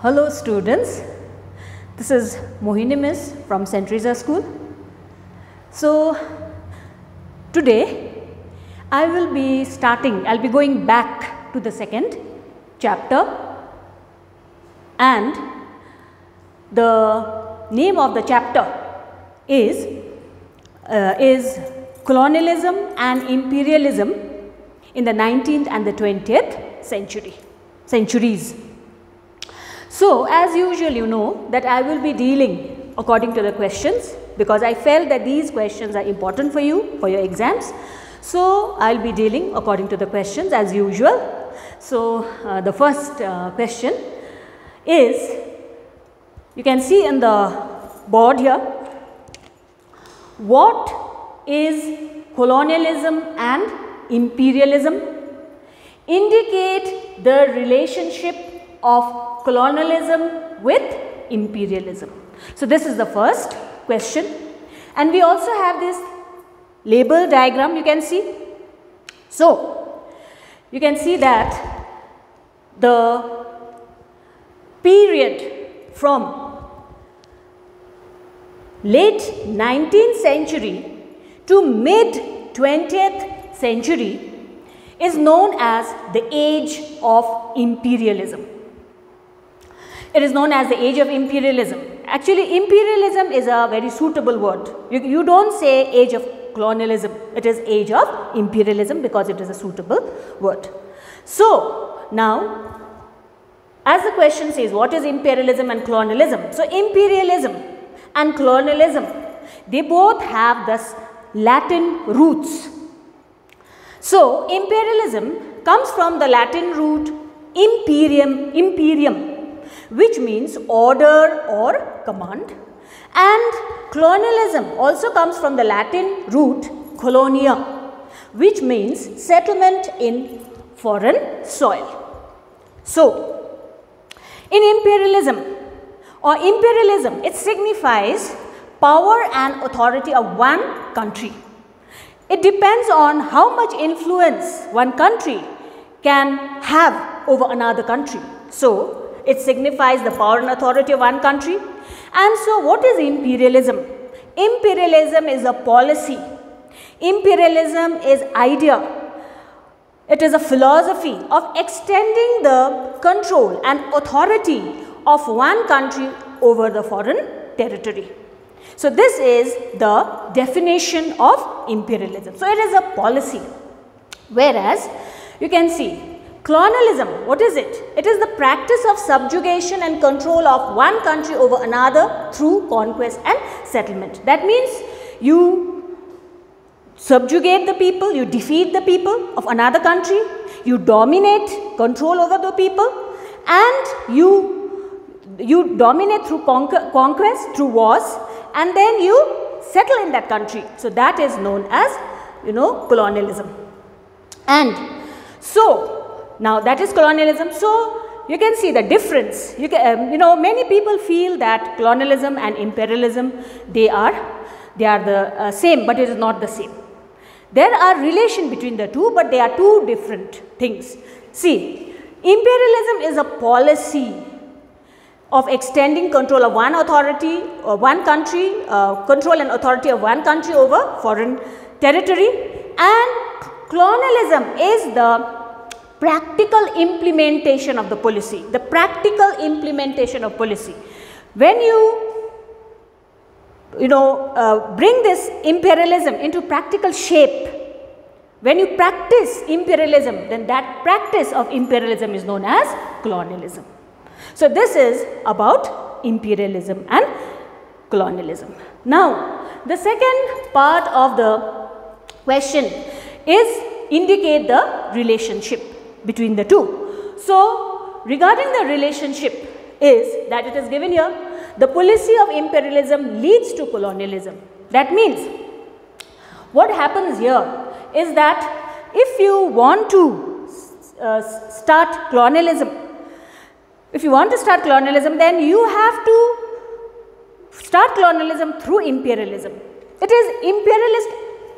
Hello students, this is Mohini Miss from St. Teresa School. So today I will be going back to the second chapter, and the name of the chapter is Colonialism and Imperialism in the 19th and the 20th centuries. So as usual, you know that I will be dealing according to the questions, because I felt that these questions are important for you, for your exams. So I will be dealing according to the questions as usual. So the first question is, you can see in the board here, what is colonialism and imperialism? Indicate the relationship of colonialism with imperialism. So this is the first question, and we also have this label diagram, you can see. So you can see that the period from late 19th century to mid 20th century is known as the age of imperialism. It is known as the age of imperialism. Actually, imperialism is a very suitable word. You don't say age of colonialism, it is age of imperialism because it is a suitable word. So now, as the question says, what is imperialism and colonialism? So imperialism and colonialism, they both have this Latin roots. So imperialism comes from the Latin root imperium, which means order or command, and colonialism also comes from the Latin root colonia, which means settlement in foreign soil. So in imperialism, it signifies power and authority of one country. It depends on how much influence one country can have over another country. So it signifies the power and authority of one country. And so what is imperialism? Imperialism is a policy. Imperialism is idea. It is a philosophy of extending the control and authority of one country over the foreign territory. So this is the definition of imperialism. So it is a policy. Whereas you can see colonialism, what is it? It is the practice of subjugation and control of one country over another through conquest and settlement. That means you subjugate the people, you defeat the people of another country, you dominate, control over the people, and you dominate through conquest, through wars, and then you settle in that country. So that is known as, colonialism. And so now that is colonialism. So you can see the difference. Many people feel that colonialism and imperialism, they are the same, but it is not the same. There are relation between the two, but they are two different things. See, imperialism is a policy of extending control of one authority or one country, control and authority of one country over foreign territory, and colonialism is the practical implementation of the policy, the practical implementation of policy. When you bring this imperialism into practical shape, when you practice imperialism, then that practice of imperialism is known as colonialism. So this is about imperialism and colonialism. Now the second part of the question is indicate the relationship between the two. So regarding the relationship is that it is given here, the policy of imperialism leads to colonialism. That means what happens here is that if you want to start colonialism, then you have to start colonialism through imperialism. It is imperialist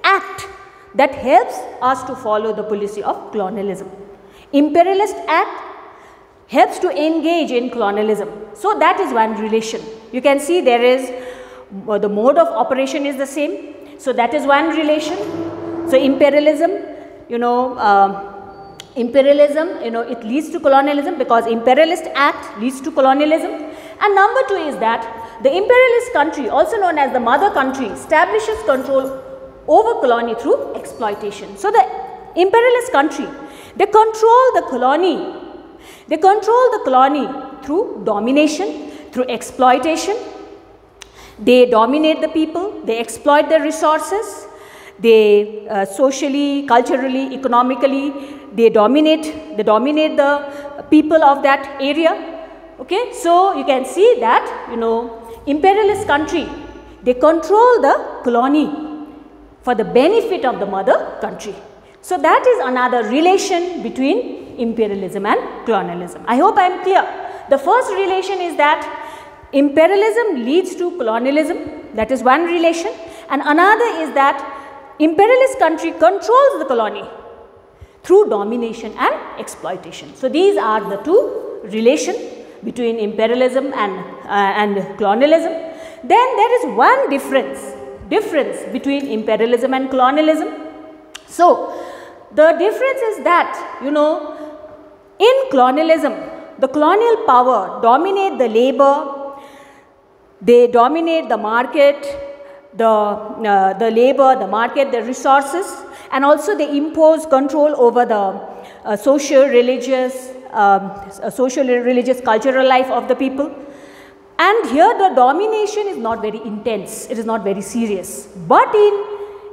act that helps us to follow the policy of colonialism. Imperialist act helps to engage in colonialism. So that is one relation. You can see there is the mode of operation is the same. So that is one relation. So imperialism, it leads to colonialism because imperialist act leads to colonialism. And number two is that the imperialist country, also known as the mother country, establishes control over colony through exploitation. So the imperialist country, they control the colony. They control the colony through domination, through exploitation. They dominate the people, they exploit their resources, they socially, culturally, economically, they dominate the people of that area. Okay, so you can see that imperialist country, they control the colony for the benefit of the mother country. So that is another relation between imperialism and colonialism. I hope I am clear. The first relation is that imperialism leads to colonialism, that is one relation, and another is that imperialist country controls the colony through domination and exploitation. So these are the two relations between imperialism and colonialism. Then there is one difference between imperialism and colonialism. So the difference is that in colonialism, the colonial power dominate the labor, they dominate the market, the labor, the market, the resources, and also they impose control over the social, religious, cultural life of the people. And here the domination is not very intense, it is not very serious. But in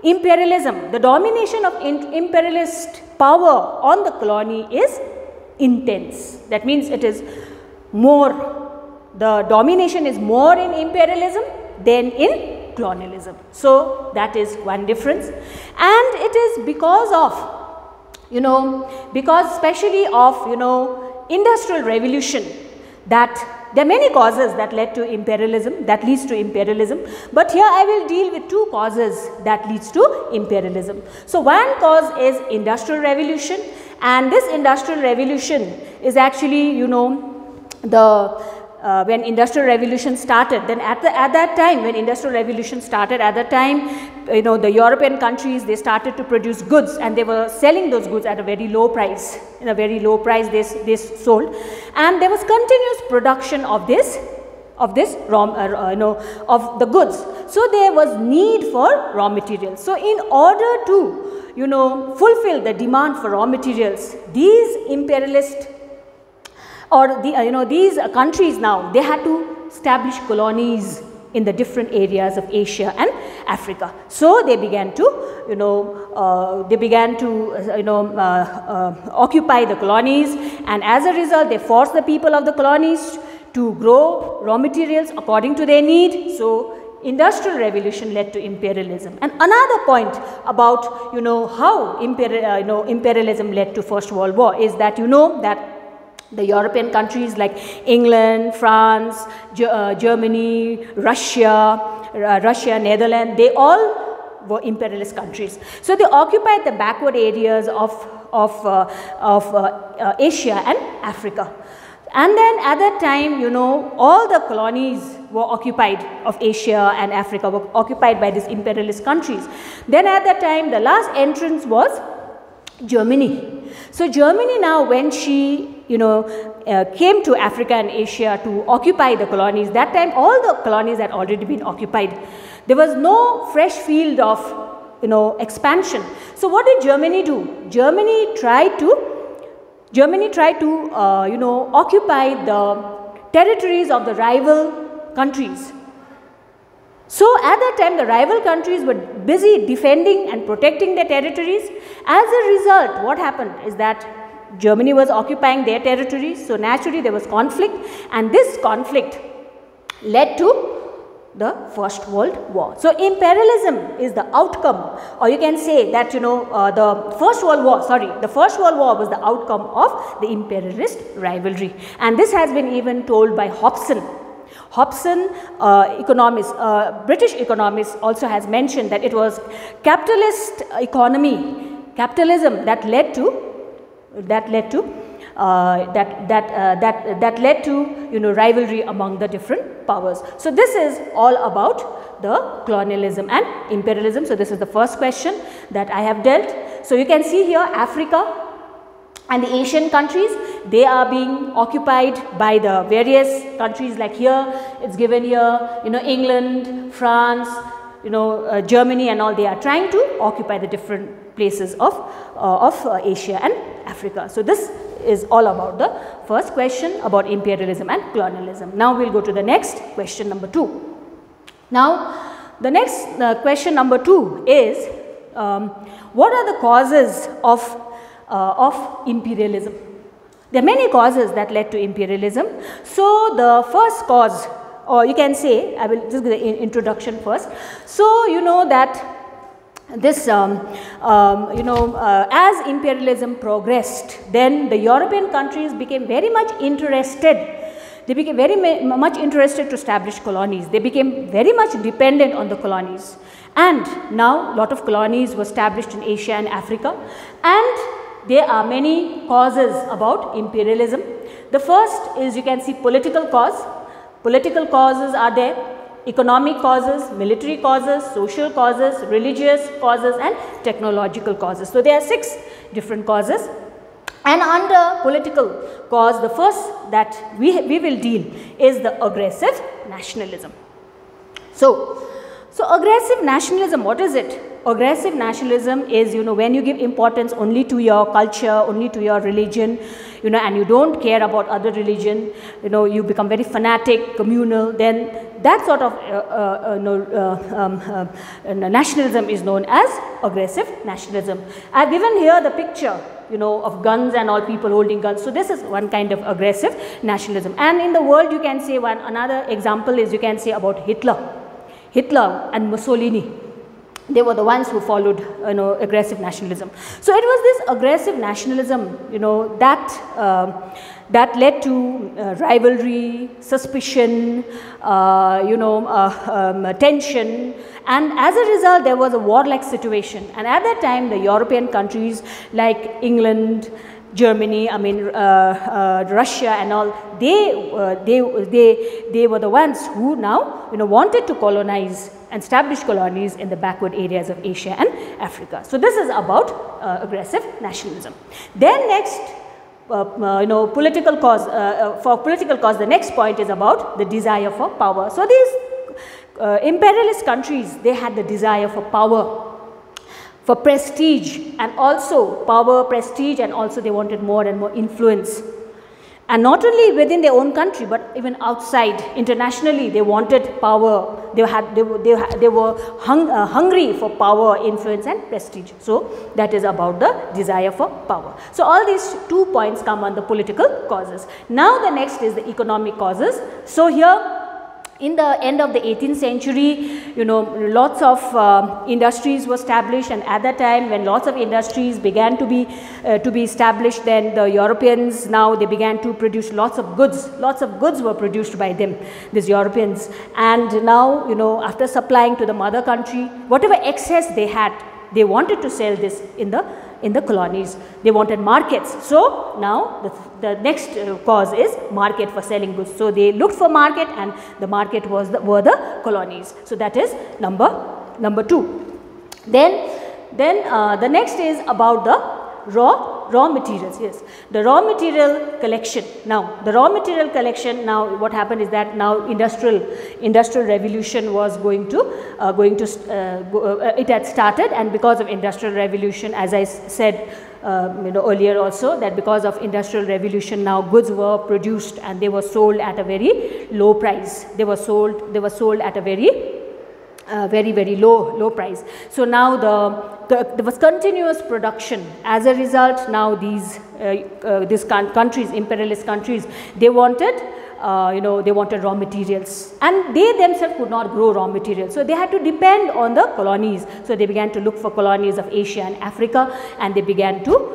imperialism, the domination of imperialist power on the colony is intense. That means it is more, the domination is more in imperialism than in colonialism. So that is one difference. And it is because of, because especially of, industrial revolution, that there are many causes that led to imperialism, that leads to imperialism. But here I will deal with two causes that leads to imperialism. So one cause is industrial revolution, and this industrial revolution is actually, when industrial revolution started, then at that time when industrial revolution started, at that time the European countries, they started to produce goods and they were selling those goods at a very low price. In a very low price they sold, and there was continuous production of this of the goods. So there was need for raw materials. So in order to fulfill the demand for raw materials, these imperialist or these countries now, they had to establish colonies in the different areas of Asia and Africa. So they began to occupy the colonies, and as a result they forced the people of the colonies to grow raw materials according to their need. So industrial revolution led to imperialism. And another point about how imperialism led to First World War is that that the European countries like England, France, Germany, Russia, Netherlands, they all were imperialist countries. So they occupied the backward areas of Asia and Africa. And then at that time, all the colonies were occupied of Asia and Africa, were occupied by these imperialist countries. Then at that time, the last entrance was Germany. So Germany now, when she came to Africa and Asia to occupy the colonies, that time all the colonies had already been occupied. There was no fresh field of expansion. So what did Germany do? Germany tried to occupy the territories of the rival countries. So at that time the rival countries were busy defending and protecting their territories. As a result, what happened is that Germany was occupying their territories, so naturally there was conflict, and this conflict led to the First World War. So imperialism is the outcome, or you can say that the First World War was the outcome of the imperialist rivalry, and this has been even told by Hobson. British economist also has mentioned that it was capitalism that led to that led to, you know, rivalry among the different powers. So this is all about the colonialism and imperialism. So this is the first question that I have dealt. So you can see here Africa and the Asian countries, they are being occupied by the various countries, like here it's given here, you know, England, France, you know, Germany and all. They are trying to occupy the different places of Asia and Africa. So this is all about the first question about imperialism and colonialism. Now we will go to the next question, number 2. Now the next question number 2 is what are the causes of imperialism? There are many causes that led to imperialism. So the first cause, or you can say, I will just give the introduction first. So you know that this as imperialism progressed, then the European countries became very much interested. They became very much interested to establish colonies. They became very much dependent on the colonies, and now a lot of colonies were established in Asia and Africa, and there are many causes about imperialism. The first is, you can see, political cause. Political causes are there, economic causes, military causes, social causes, religious causes and technological causes. So there are 6 different causes, and under political cause, the first that we will deal is the aggressive nationalism. So aggressive nationalism, what is it? Aggressive nationalism is, you know, when you give importance only to your culture, only to your religion, you know, and you don't care about other religion, you know, you become very fanatic, communal, then that sort of nationalism is known as aggressive nationalism. I have given here the picture, you know, of guns and all, people holding guns. So this is one kind of aggressive nationalism. And in the world, you can say another example is, you can say about Hitler and Mussolini. They were the ones who followed, you know, aggressive nationalism. So it was this aggressive nationalism, you know, that led to rivalry, suspicion, tension, and as a result there was a warlike situation. And at that time the European countries like England, Germany, Russia and all, they were the ones who now, you know, wanted to colonize and establish colonies in the backward areas of Asia and Africa. So this is about aggressive nationalism. Then next, political cause. For political cause, the next point is about the desire for power. So these imperialist countries, they had the desire for power, for prestige, and also power, prestige, and also they wanted more and more influence. And not only within their own country, but even outside, internationally, they wanted power. They were hungry for power, influence and prestige. So that is about the desire for power. So all these 2 points come under political causes. Now the next is the economic causes. So here, in the end of the 18th century, you know, lots of industries were established, and at that time when lots of industries began to be established, then the Europeans, now they began to produce lots of goods. Lots of goods were produced by them, these Europeans, and now, you know, after supplying to the mother country, whatever excess they had, they wanted to sell this in the colonies. They wanted markets. So now the next cause is market for selling goods. So they looked for market, and the market were the colonies. So that is number 2. Then the next is about the raw materials. Yes, the raw material collection. Now the raw material collection, now what happened is that now industrial revolution was it had started, and because of industrial revolution, as I said earlier also, that because of industrial revolution, now goods were produced and they were sold at a very low price. They were sold at a very low price. So now there was continuous production. As a result, now these countries, imperialist countries, they wanted raw materials, and they themselves could not grow raw materials. So they had to depend on the colonies. So they began to look for colonies of Asia and Africa, and they began to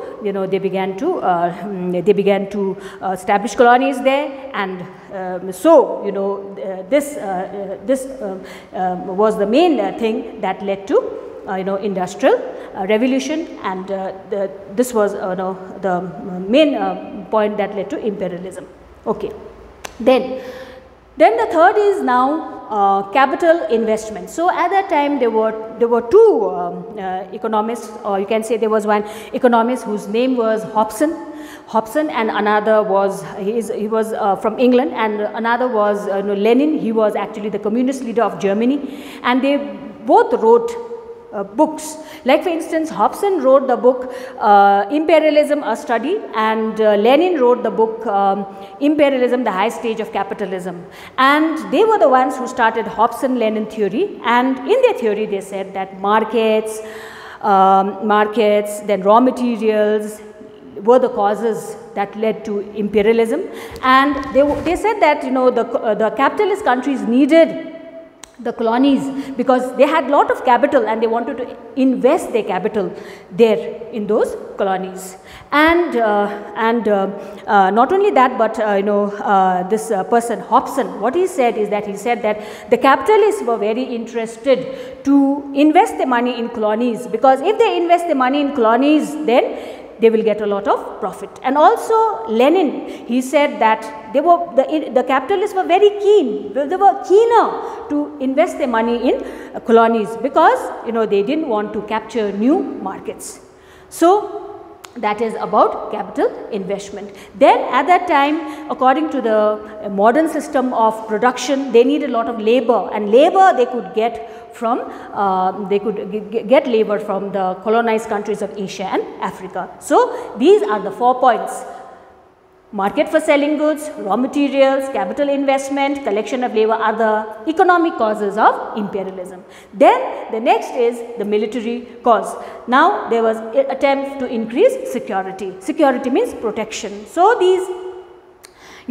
establish colonies there. And this was the main thing that led to industrial revolution, and this was the main point that led to imperialism. Okay. Then the third is now capital investment. So at that time there were two economists, or you can say there was one economist whose name was Hobson, and another was he was from England, and another was Lenin. He was actually the communist leader of Germany, and they both wrote books. Like for instance, Hobson wrote the book Imperialism, a Study, and Lenin wrote the book Imperialism, the High Stage of Capitalism. And they were the ones who started Hobson-Lenin theory, and in their theory they said that markets, then raw materials were the causes that led to imperialism. And they said that the capitalist countries needed the colonies because they had lot of capital and they wanted to invest their capital there in those colonies. And not only that, but this person Hobson, what he said is that he said that the capitalists were very interested to invest the money in colonies, because if they invest the money in colonies, then they will get a lot of profit. And also Lenin, he said that the capitalists were very keen, they were keener to invest their money in colonies, because they didn't want to capture new markets. So that is about capital investment. Then at that time, according to the modern system of production, they need a lot of labor, and labor they could get from get labor from the colonized countries of Asia and Africa. So these are the 4 points: market for selling goods, raw materials, capital investment, collection of labor are the economic causes of imperialism. Then the next is the military cause. Now there was an attempt to increase security. Security means protection. So these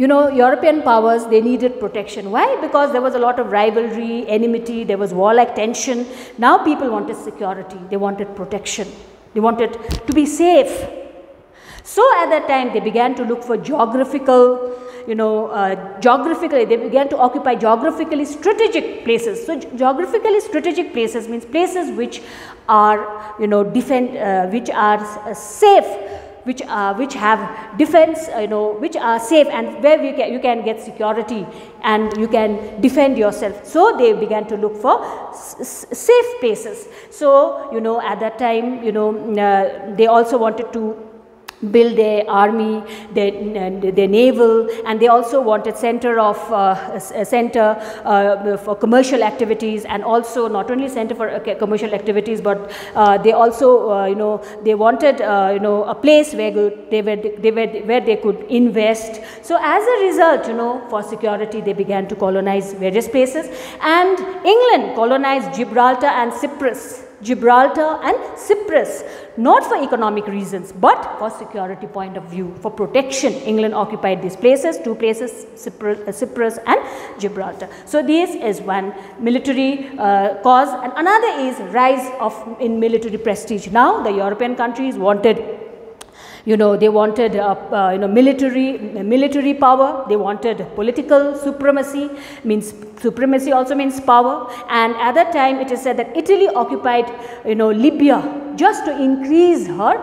European powers, they needed protection. Why? Because there was a lot of rivalry, enmity, there was warlike tension. Now people wanted security, they wanted protection, they wanted to be safe. So at that time they began to look for geographically they began to occupy geographically strategic places. So geographically strategic places means places which are which are safe, which have defense, which are safe, and where you can get security and you can defend yourself. So they began to look for safe places. So at that time they also wanted to build their army, their naval, and they also wanted center for commercial activities, and also not only center for commercial activities, but they also they wanted a place where they could invest. So as a result, for security they began to colonize various places, and England colonized Gibraltar and Cyprus. Not for economic reasons, but for security point of view, for protection. England occupied these places, 2 places, Cyprus and Gibraltar. So this is one military cause, and another is rise in military prestige. Now the European countries wanted they wanted military power, they wanted political supremacy. Supremacy also means power, and at that time it is said that Italy occupied Libya just to increase her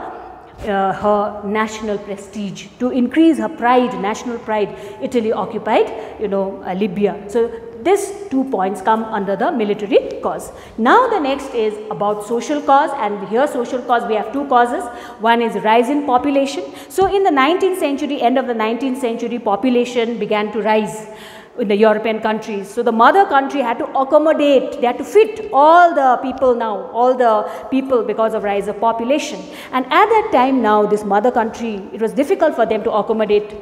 national prestige, to increase her pride, national pride. Italy occupied Libya. So these 2 points come under the military cause. Now the next is about social cause, and here social cause we have 2 causes. One is rise in population. So in the 19th century, end of the 19th century, population began to rise in the European countries. So the mother country had to accommodate, they had to fit all the people because of rise of population. And at that time now, this mother country, it was difficult for them to accommodate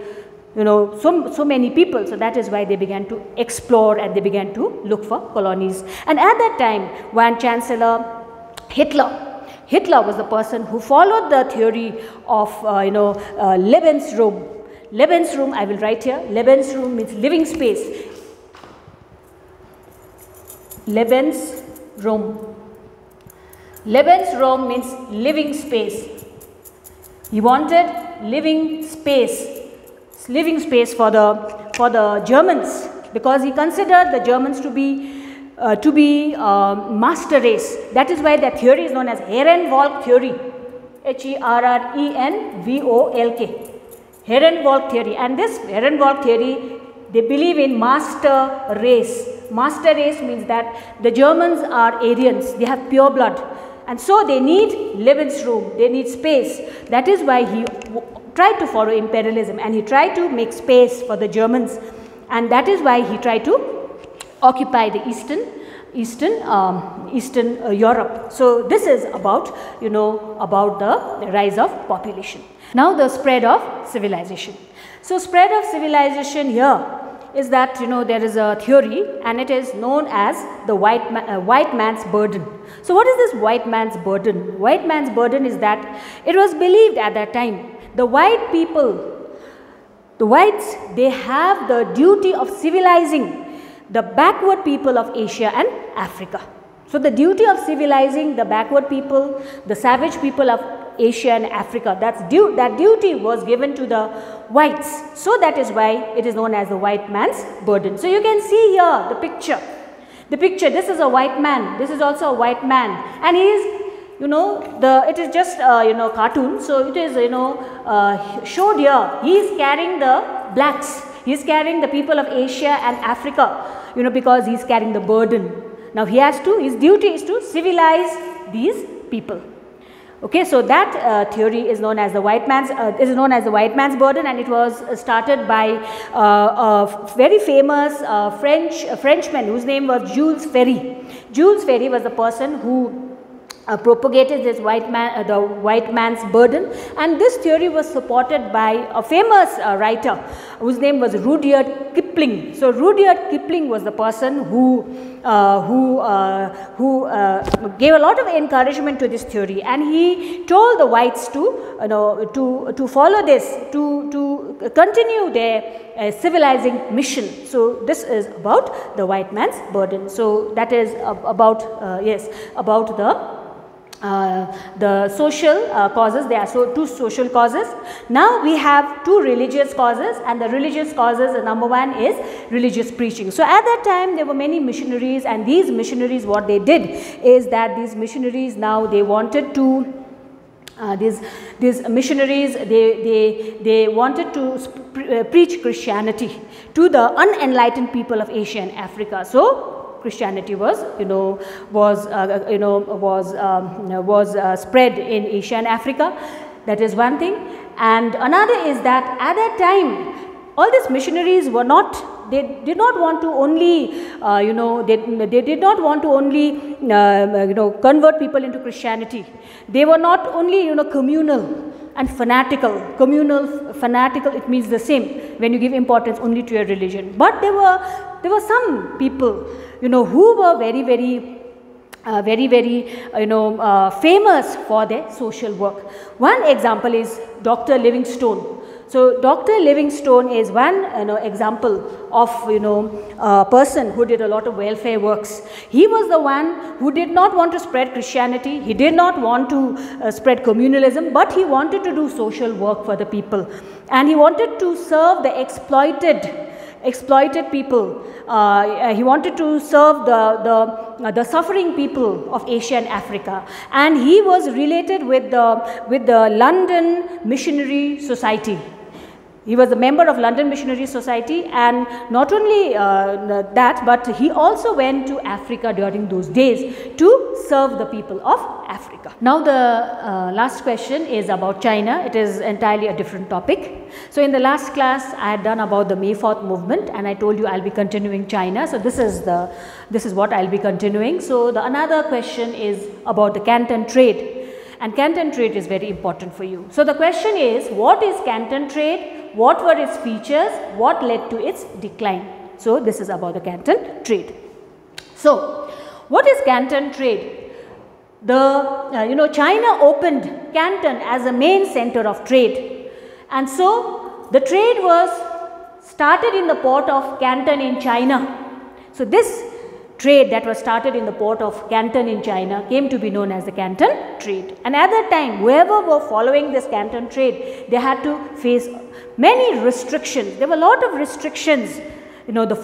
so many people. So that is why they began to explore and they began to look for colonies. And at that time, one Chancellor Hitler was the person who followed the theory of Lebensraum. Lebensraum, I will write here. Lebensraum means living space. Lebensraum. Lebensraum means living space. He wanted living space for the Germans, because he considered the Germans to be master race. That is why that theory is known as Herrenvolk theory. Herrenvolk. Herrenvolk theory, and this Herrenvolk theory, they believe in master race. Master race means that the Germans are Aryans, they have pure blood, and so they need Livingstone, they need space. That is why he tried to follow imperialism, and he tried to make space for the Germans, and that is why he tried to occupy the Eastern Europe. So this is about, you know, about the rise of population. Now the spread of civilization. So spread of civilization here is that, you know, there is a theory, and it is known as the white man's burden. So what is this white man's burden? White man's burden is that it was believed at that time, the white people, the whites, they have the duty of civilizing the backward people of Asia and Africa. So the duty of civilizing the backward people, the savage people of Asia and Africa, that duty was given to the whites. So that is why it is known as the white man's burden. So you can see here the picture. The picture, this is a white man, this is also a white man, and he is, you know, it is just you know, cartoon. So it is, you know, showed here. He is carrying the blacks. He is carrying the people of Asia and Africa, you know, because he is carrying the burden. Now he has to, his duty is to civilize these people. Okay, so that theory is known as the white man's burden, and it was started by a very famous Frenchman whose name was Jules Ferry. Jules Ferry was the person who propagated this the white man's burden, and this theory was supported by a famous writer whose name was Rudyard Kipling. So Rudyard Kipling was the person who gave a lot of encouragement to this theory, and he told the whites to, you know, to follow this, to continue their civilizing mission. So this is about the white man's burden. So that is about about the social causes. There are two social causes. Now we have two religious causes, and the religious causes, the number one is religious preaching. So at that time there were many missionaries, and these missionaries, what they did is that these missionaries, now they wanted to these missionaries, they wanted to preach Christianity to the unenlightened people of Asia and Africa. So Christianity was, spread in Asia and Africa. That is one thing. And another is that at that time, all these missionaries were not, they did not want to only, they did not want to only, convert people into Christianity. They were not only, communal and fanatical. Communal, fanatical, it means the same when you give importance only to your religion. But there were some people, who were very famous for their social work. One example is Dr. Livingstone. So Dr. Livingstone is one example of a person who did a lot of welfare works. He was the one who did not want to spread Christianity. He did not want to spread communalism, but he wanted to do social work for the people, and he wanted to serve the exploited people. He wanted to serve the suffering people of Asia and Africa, and he was related with the London Missionary Society. He was a member of London Missionary Society, and not only that, but he also went to Africa during those days to serve the people of Africa. Now the last question is about China. It is entirely a different topic. So in the last class I had done about the May 4th movement, and I told you I will be continuing China. So this is what I will be continuing. So the another question is about the Canton Trade, and Canton Trade is very important for you. So the question is, what is Canton Trade? What were its features? What led to its decline? So this is about the Canton Trade. So what is Canton Trade? China opened Canton as a main center of trade, and so the trade was started in the port of Canton in China. So this trade that was started in the port of Canton in China came to be known as the Canton Trade. And at that time, whoever were following this Canton Trade, they had to face many restrictions. There were a lot of restrictions, the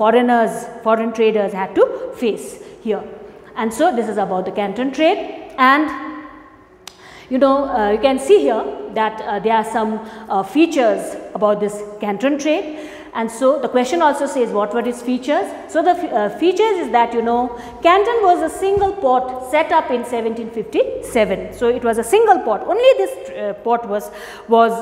foreign traders had to face here. And so this is about the Canton Trade. And You know, you can see here that there are some features about this Canton Trade. And so the question also says what were its features. So the features is that, you know, Canton was a single port set up in 1757. So it was a single port. Only this port was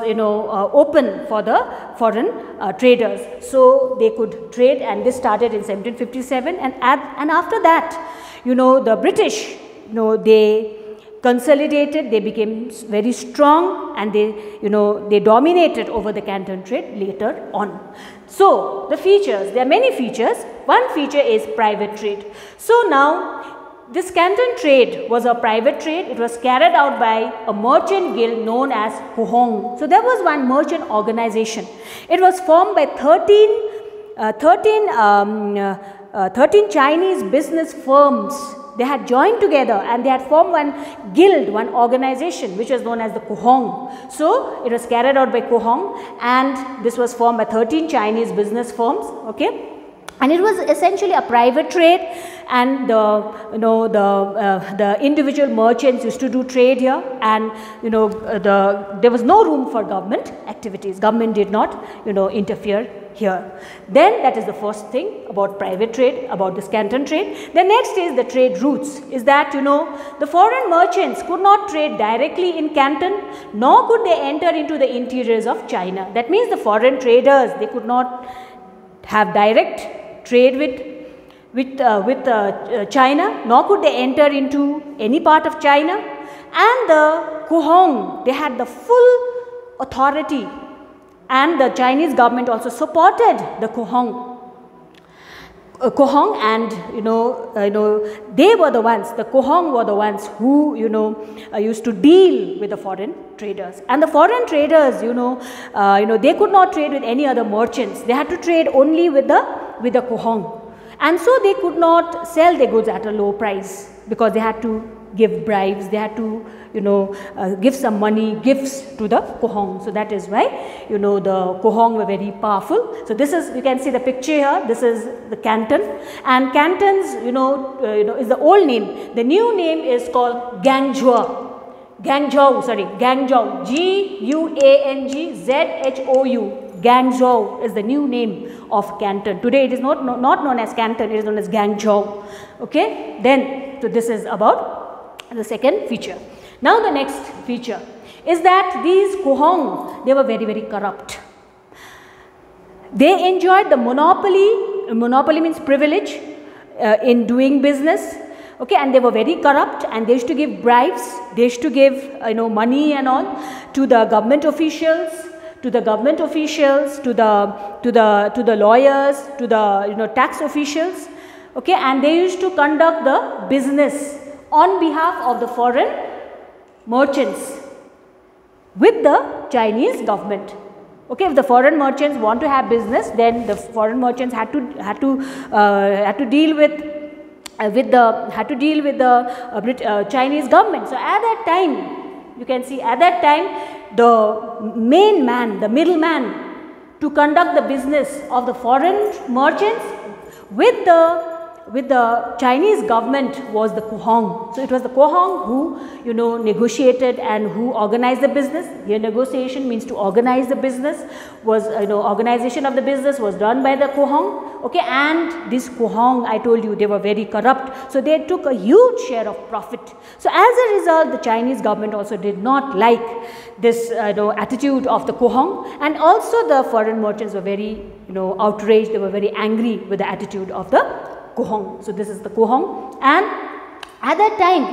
you know, open for the foreign traders. So they could trade, and this started in 1757. And after that, you know, the British, you know, they consolidated, they became very strong, and they, you know, they dominated over the Canton Trade later on. So the features, there are many features. One feature is private trade. So now this Canton Trade was a private trade. It was carried out by a merchant guild known as Kohong. So there was one merchant organization. It was formed by 13 Chinese business firms. They had joined together and they had formed one guild, one organization, which was known as the Kohong. So it was carried out by Kohong, and this was formed by 13 Chinese business firms. Okay. And it was essentially a private trade, and the individual merchants used to do trade here, and you know, there was no room for government activities. Government did not, you know, interfere here. Then that is the first thing about private trade, about this Canton Trade. The next is the trade routes, is that, you know, the foreign merchants could not trade directly in Canton, nor could they enter into the interiors of China. That means the foreign traders, they could not have direct trade with China, nor could they enter into any part of China. And the Kohong, they had the full authority, and the Chinese government also supported the Kohong. And they were the ones, the Kohong were the ones who, you know, used to deal with the foreign traders. And the foreign traders, they could not trade with any other merchants. They had to trade only with the Kohong. And so they could not sell their goods at a low price, because they had to give bribes, they had to, you know, give some money, gifts to the Kohong. So that is why, you know, the Kohong were very powerful. So this is, you can see the picture here, this is the Canton, and Canton's, is the old name. The new name is called Guangzhou. Guangzhou, Guangzhou. Guangzhou is the new name of Canton. Today it is not known as Canton, it is known as Guangzhou. Okay, then, so this is about the second feature. Now the next feature is that these Kohong, they were very, very corrupt. They enjoyed the monopoly means privilege in doing business. Okay, and they were very corrupt, and they used to give bribes, they used to give, money and all to the government officials, to the lawyers, to the tax officials. Okay, and they used to conduct the business on behalf of the foreign merchants with the Chinese government. Okay, if the foreign merchants want to have business, then the foreign merchants had to deal with the Chinese government. So at that time, you can see at that time, the main man, the middleman to conduct the business of the foreign merchants with the Chinese government was the Kohong. So it was the Kohong who, negotiated and who organized the business. Here negotiation means to organize the business, was, organization of the business was done by the Kohong. Okay, and this Kohong, I told you, they were very corrupt. So they took a huge share of profit. So as a result, the Chinese government also did not like this, attitude of the Kohong, and also the foreign merchants were very, outraged. They were very angry with the attitude of the Kohong. So this is the Kohong, and at that time,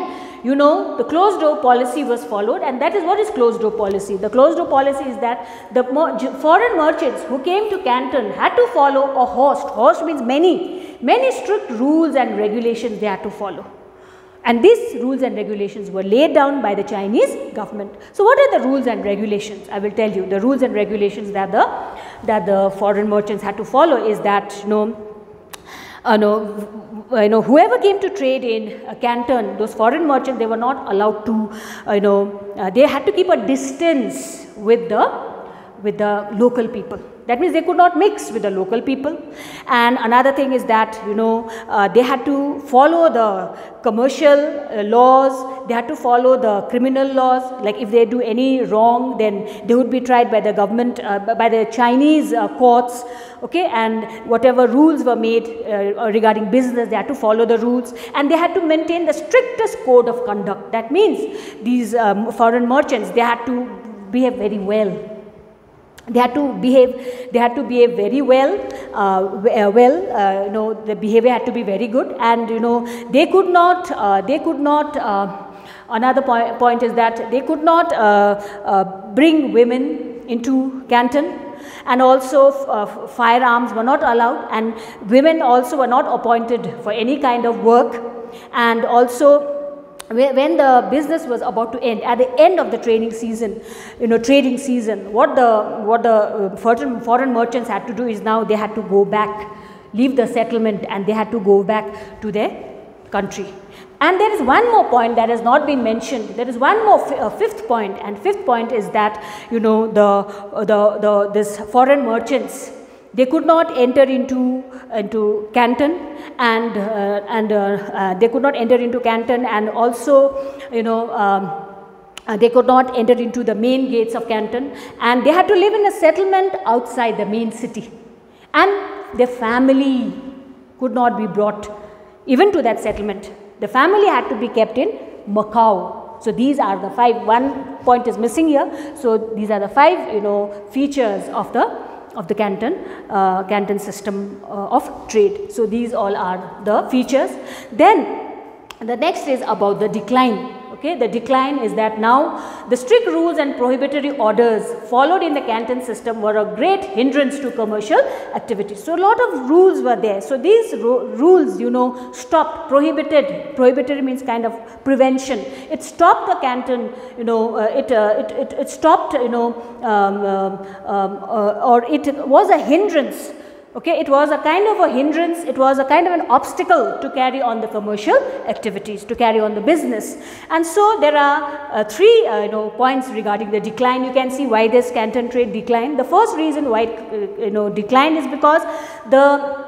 the closed door policy was followed, and that is what is closed door policy. The closed door policy is that the foreign merchants who came to Canton had to follow a host means many strict rules and regulations they had to follow. And these rules and regulations were laid down by the Chinese government. So what are the rules and regulations? I will tell you. The rules and regulations that the foreign merchants had to follow is that, whoever came to trade in Canton, those foreign merchants, they were not allowed to, they had to keep a distance with the local people. That means they could not mix with the local people. And another thing is that, they had to follow the commercial laws, they had to follow the criminal laws. Like if they do any wrong, then they would be tried by the government, by the Chinese courts, okay, and whatever rules were made regarding business, they had to follow the rules, and they had to maintain the strictest code of conduct. That means these foreign merchants, they had to behave very well. They had to behave very well. The behavior had to be very good, and they could not. Another point is that they could not bring women into Canton, and also firearms were not allowed, and women also were not appointed for any kind of work, and also. When the business was about to end, at the end of the trading season, what the foreign merchants had to do is now they had to go back, leave the settlement, and they had to go back to their country. And there is one more point that has not been mentioned. There is one more fifth point, and fifth point is that this foreign merchants, they could not enter into Canton, and they could not enter into Canton, and also they could not enter into the main gates of Canton, and they had to live in a settlement outside the main city, and their family could not be brought even to that settlement. The family had to be kept in Macau. So these are the 5. One point is missing here. So these are the 5 features of the Canton system of trade. So these all are the features. Then the next is about the decline. Okay, the decline is that now the strict rules and prohibitory orders followed in the Canton system were a great hindrance to commercial activities. So a lot of rules were there. So these rules, stopped, prohibitory means kind of prevention. It stopped the Canton, it stopped, or it was a hindrance. Okay, it was a kind of a hindrance, it was a kind of an obstacle to carry on the commercial activities, to carry on the business. And so there are 3 points regarding the decline. You can see why this Canton trade declined. The first reason why it declined is because the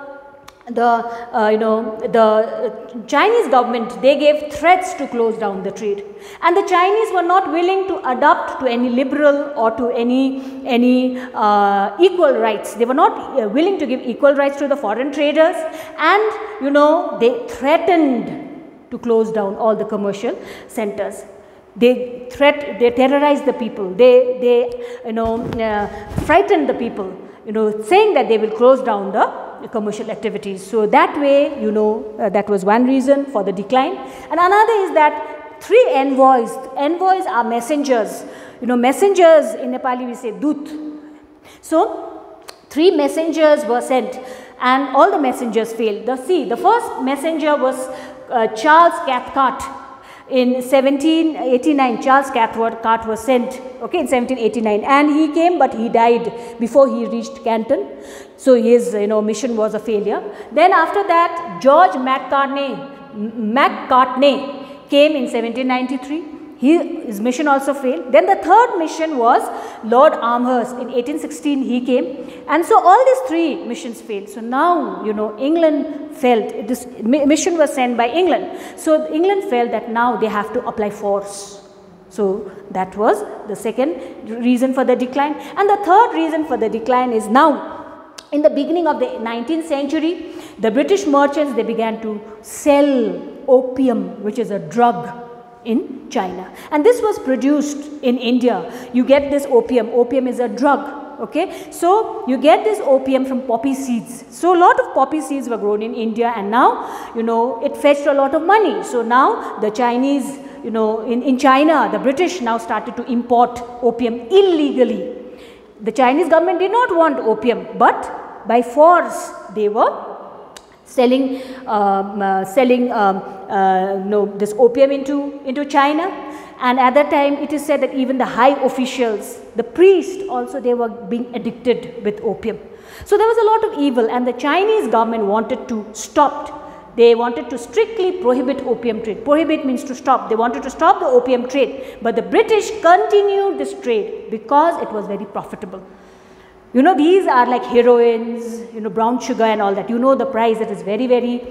Chinese government, they gave threats to close down the trade, and the Chinese were not willing to adapt to any liberal or to any equal rights. They were not willing to give equal rights to the foreign traders, and they threatened to close down all the commercial centers. They terrorized the people. They frightened the people, saying that they will close down the commercial activities. So that way, that was one reason for the decline. And another is that 3 envoys. Envoys are messengers. Messengers in Nepali we say dut. So 3 messengers were sent, and all the messengers failed. The first messenger was Charles Cathcart. In 1789, Charles Cathcart was sent, okay, in 1789, and he came, but he died before he reached Canton. So his mission was a failure. Then after that, George Macartney came in 1793. His mission also failed. Then the third mission was Lord Amherst. In 1816 he came, and so all these 3 missions failed. So now England felt, this mission was sent by England. So England felt that now they have to apply force. So that was the second reason for the decline. And the third reason for the decline is now, in the beginning of the 19th century, the British merchants, they began to sell opium, which is a drug, in China, and this was produced in India. You get this opium. Opium is a drug. Okay, so you get this opium from poppy seeds. So a lot of poppy seeds were grown in India, and now it fetched a lot of money. So now the Chinese, in China, the British now started to import opium illegally. The Chinese government did not want opium, but by force they were selling this opium into China. And at that time it is said that even the high officials, the priests also, they were being addicted with opium. So there was a lot of evil, and the Chinese government wanted to stop. They wanted to strictly prohibit opium trade. Prohibit means to stop. They wanted to stop the opium trade, but the British continued this trade because it was very profitable. You know, these are like heroines, you know, brown sugar and all that. You know the price, that is very, very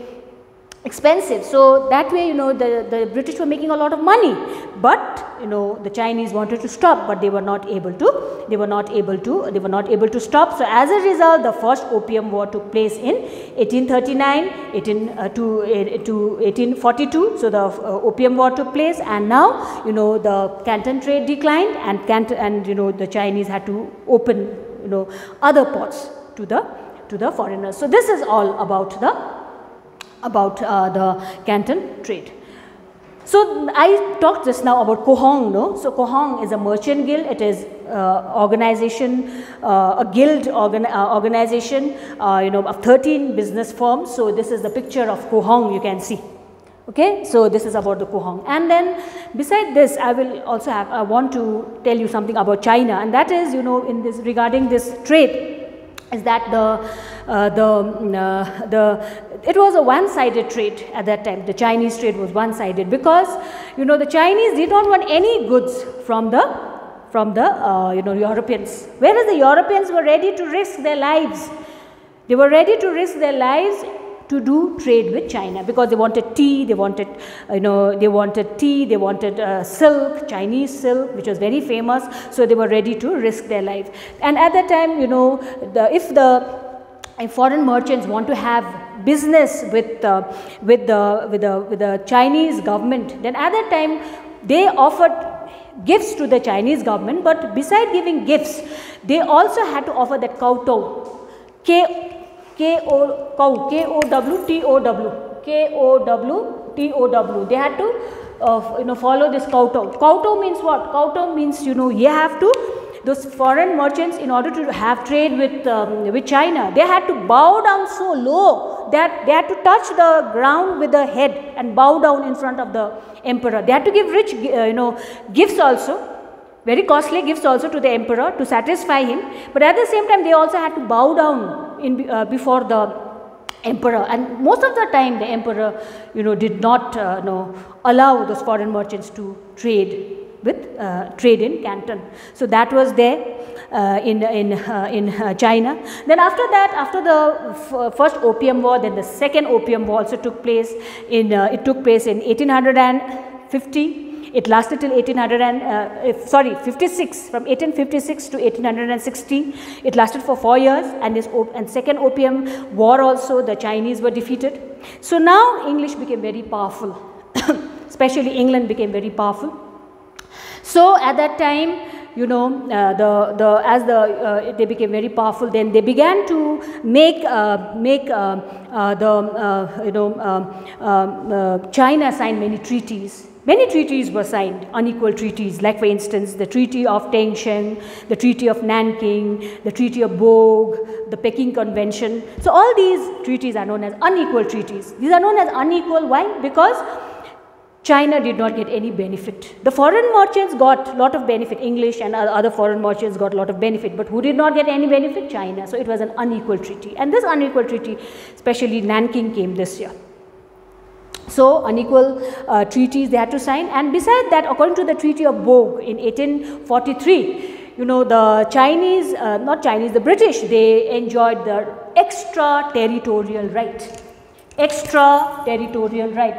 expensive. So that way, you know, the British were making a lot of money, but you know, the Chinese wanted to stop, but they were not able to. They were not able to stop. So as a result, the first Opium War took place in 1839 to 1842. So the Opium War took place, and now, you know, the Canton Trade declined, and you know, the Chinese had to open, you know, other ports to the foreigners. So this is all about the Canton Trade. So I talked just now about Kohong, no? So Kohong is a merchant guild. It is organization, a guild organization, you know, of 13 business firms. So this is the picture of Kohong, you can see. Okay, so this is about the Kohong. And then beside this, I will also I want to tell you something about China, and that is, you know, in this regarding this trade, is that it was a one-sided trade at that time. The Chinese trade was one-sided because, you know, the Chinese did not want any goods from the you know, Europeans, whereas the Europeans were ready to risk their lives. They were ready to risk their lives to do trade with China, because they wanted tea, they wanted, you know, they wanted tea, they wanted silk, Chinese silk, which was very famous. So they were ready to risk their lives. And at that time, you know, if foreign merchants want to have business with the Chinese government, then at that time they offered gifts to the Chinese government. But beside giving gifts, they also had to offer that kowtow, K-O-W-T-O-W. They had to, you know, follow this kowtow. Kowtow means what? Kowtow means, you know, you have to, those foreign merchants, in order to have trade with China, they had to bow down so low that they had to touch the ground with the head and bow down in front of the emperor. They had to give rich, you know, gifts also, very costly gifts also to the emperor to satisfy him. But at the same time, they also had to bow down before the emperor, and most of the time the emperor, you know, did not you know, allow those foreign merchants to trade in Canton. So that was there in China. Then after that, after the first Opium War, then the second Opium War also took place in 1850. It lasted till 56, from 1856 to 1860. It lasted for 4 years, and second Opium War also, the Chinese were defeated. So now English became very powerful, especially England became very powerful. So at that time, you know, they became very powerful, then they began to make China sign many treaties. Many treaties were signed, unequal treaties, like for instance, the Treaty of Tengsheng, the Treaty of Nanking, the Treaty of Bogue, the Peking Convention. So all these treaties are known as unequal treaties. These are known as unequal. Why? Because China did not get any benefit. The foreign merchants got a lot of benefit. English and other foreign merchants got a lot of benefit, but who did not get any benefit? China. So it was an unequal treaty. And this unequal treaty, especially Nanking, came this year. So unequal treaties they had to sign, and besides that, according to the Treaty of Bogue in 1843, you know, the Chinese, the British, they enjoyed the extraterritorial right. Extraterritorial right.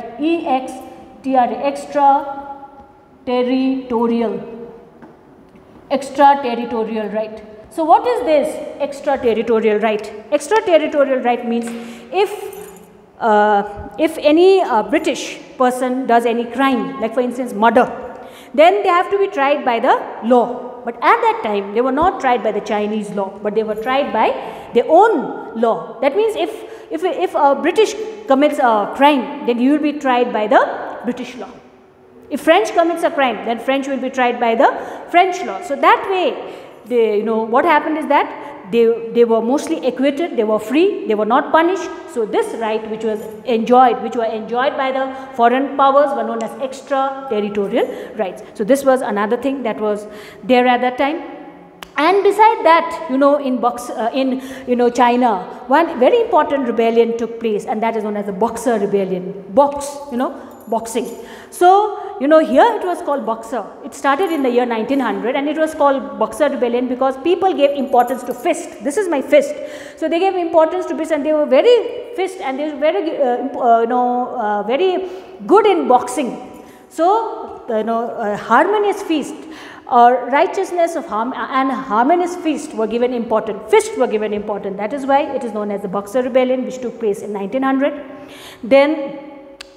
Extraterritorial right. So what is this extraterritorial right? Extraterritorial right means if any British person does any crime, like for instance murder, then they have to be tried by the law. But at that time, they were not tried by the Chinese law, but they were tried by their own law. That means if a British commits a crime, then you will be tried by the British law. If French commits a crime, then French will be tried by the French law. So that way, you know, what happened is that they were mostly acquitted, they were free, they were not punished. So this right which were enjoyed by the foreign powers were known as extraterritorial rights. So this was another thing that was there at that time. And beside that, you know, in China, one very important rebellion took place, and that is known as the Boxer Rebellion. Box, you know, boxing. So, you know, here it was called Boxer. It started in the year 1900 and it was called Boxer Rebellion because people gave importance to fist. This is my fist. So, they gave importance to fist and they were very fist and they were very, very good in boxing. So, harmonious feast or righteousness of and harmonious feast were given important. Fists were given important. That is why it is known as the Boxer Rebellion, which took place in 1900. Then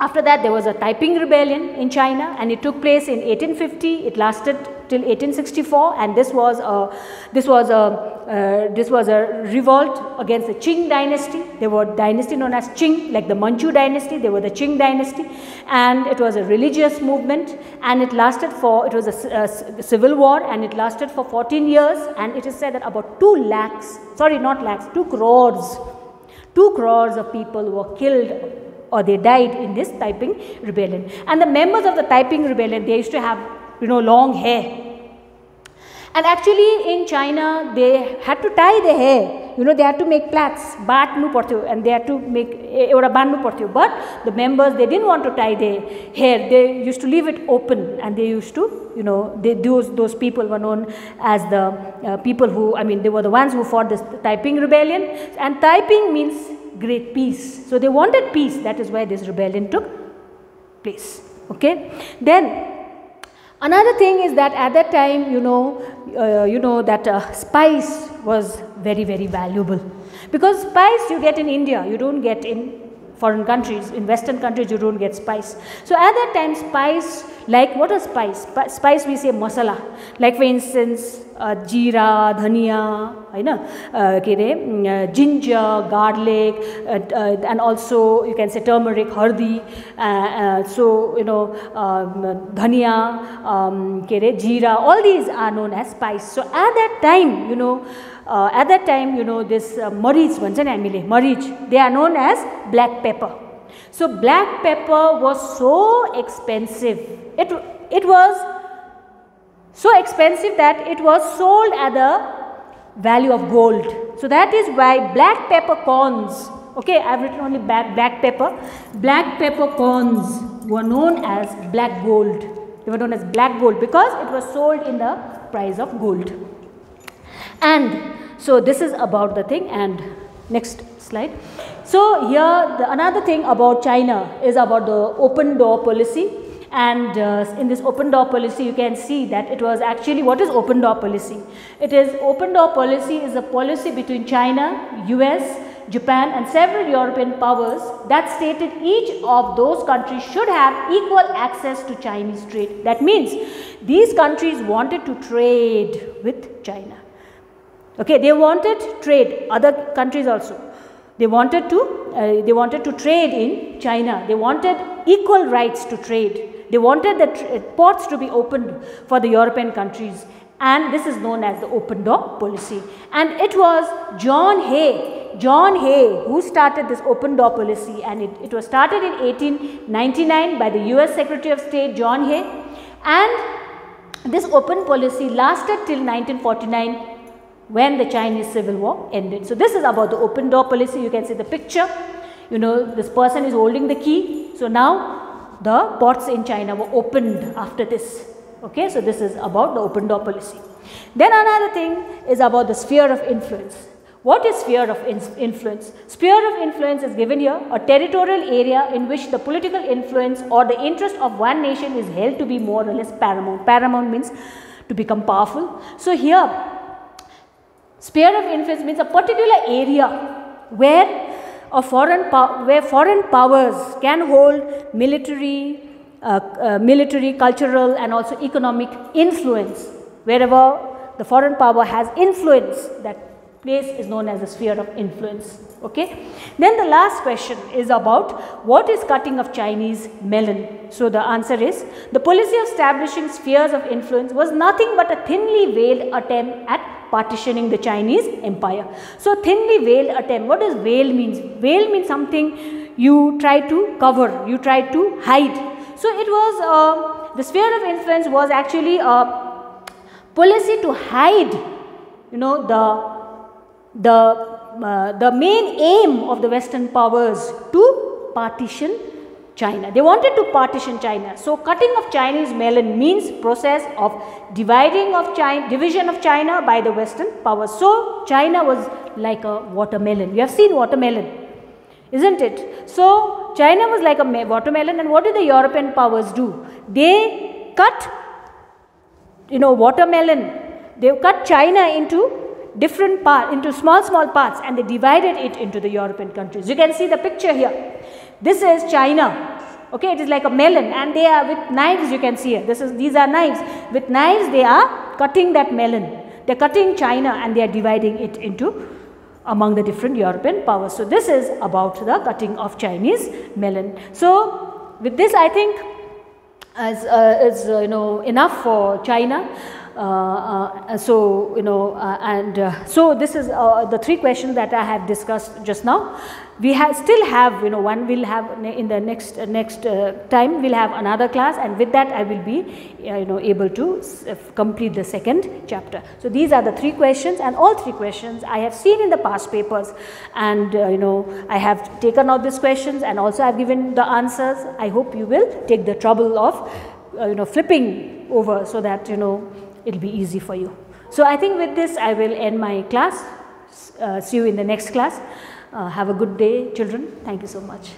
after that there was a Taiping Rebellion in China and it took place in 1850. It lasted till 1864 and this was a revolt against the Qing dynasty. There were dynasty known as Qing, like the Manchu dynasty. They were the Qing dynasty and it was a religious movement and it lasted for, it was a civil war and it lasted for 14 years and it is said that about 2 crores of people were killed or they died in this Taiping Rebellion. And the members of the Taiping Rebellion, they used to have, long hair. And actually in China, they had to tie the hair. They had to make plaits, and they had to make but the members, they didn't want to tie their hair. They used to leave it open and they used to, those people were known as the people who, they were the ones who fought this Taiping Rebellion. And Taiping means great peace. So, they wanted peace. That is why this rebellion took place. Okay. Then another thing is that at that time, that spice was very, very valuable because spice you get in India, you don't get in foreign countries. In western countries you don't get spice. So, at that time spice, like what is spice? Spice we say masala, like for instance jeera, dhania, ginger, garlic, and also you can say turmeric, hardi, dhania, jeera, all these are known as spice. So, at that time, this marich, they are known as black pepper. So, black pepper was so expensive. It was so expensive that it was sold at the value of gold. So, that is why black pepper corns, okay, I have written only black pepper. Black pepper corns were known as black gold. They were known as black gold because it was sold in the price of gold. And so, this is about the thing. And next slide. So, here another thing about China is about the open door policy. And in this open door policy, you can see that it was actually, what is open door policy? It is, open door policy is a policy between China, US, Japan and several European powers that stated each of those countries should have equal access to Chinese trade. That means these countries wanted to trade with China. Okay, they wanted trade, other countries also. They wanted to trade in China. They wanted equal rights to trade. They wanted the ports to be opened for the European countries, and this is known as the open door policy. And it was John Hay who started this open door policy, and it was started in 1899 by the US Secretary of State John Hay, and this open policy lasted till 1949 when the Chinese Civil War ended. So, this is about the open door policy. You can see the picture, this person is holding the key. So, now the ports in China were opened after this. Okay, so this is about the open door policy. Then another thing is about the sphere of influence. What is sphere of influence? Sphere of influence is given here, a territorial area in which the political influence or the interest of one nation is held to be more or less paramount. Paramount means to become powerful. So, here sphere of influence means a particular area where foreign powers can hold military, cultural and also economic influence. Wherever the foreign power has influence, that place is known as the sphere of influence. Okay. Then the last question is about what is cutting of Chinese melon. So, the answer is the policy of establishing spheres of influence was nothing but a thinly veiled attempt at partitioning the Chinese empire. So, thinly veiled attempt, what does veil means? Veil means something you try to cover, you try to hide. So, it was the sphere of influence was actually a policy to hide, the main aim of the Western powers to partition China. They wanted to partition China. So, cutting of Chinese melon means process of division of China by the Western powers. So, China was like a watermelon. You have seen watermelon, isn't it? So, China was like a watermelon, and what did the European powers do? They cut, watermelon. They cut China into different parts, into small parts, and they divided it into the European countries. You can see the picture here. This is China. Okay, it is like a melon, and they are with knives. You can see it. These are knives. With knives, they are cutting that melon. They are cutting China, and they are dividing it into among the different European powers. So, this is about the cutting of Chinese melon. So, with this, I think is enough for China. So this is the 3 questions that I have discussed just now. We still have, one will have in the next time we'll have another class, and with that I will be able to complete the 2nd chapter. So, these are the 3 questions, and all 3 questions I have seen in the past papers, and I have taken out these questions, and also I have given the answers. I hope you will take the trouble of flipping over, so that it will be easy for you. So, I think with this I will end my class. See you in the next class. Have a good day, children. Thank you so much.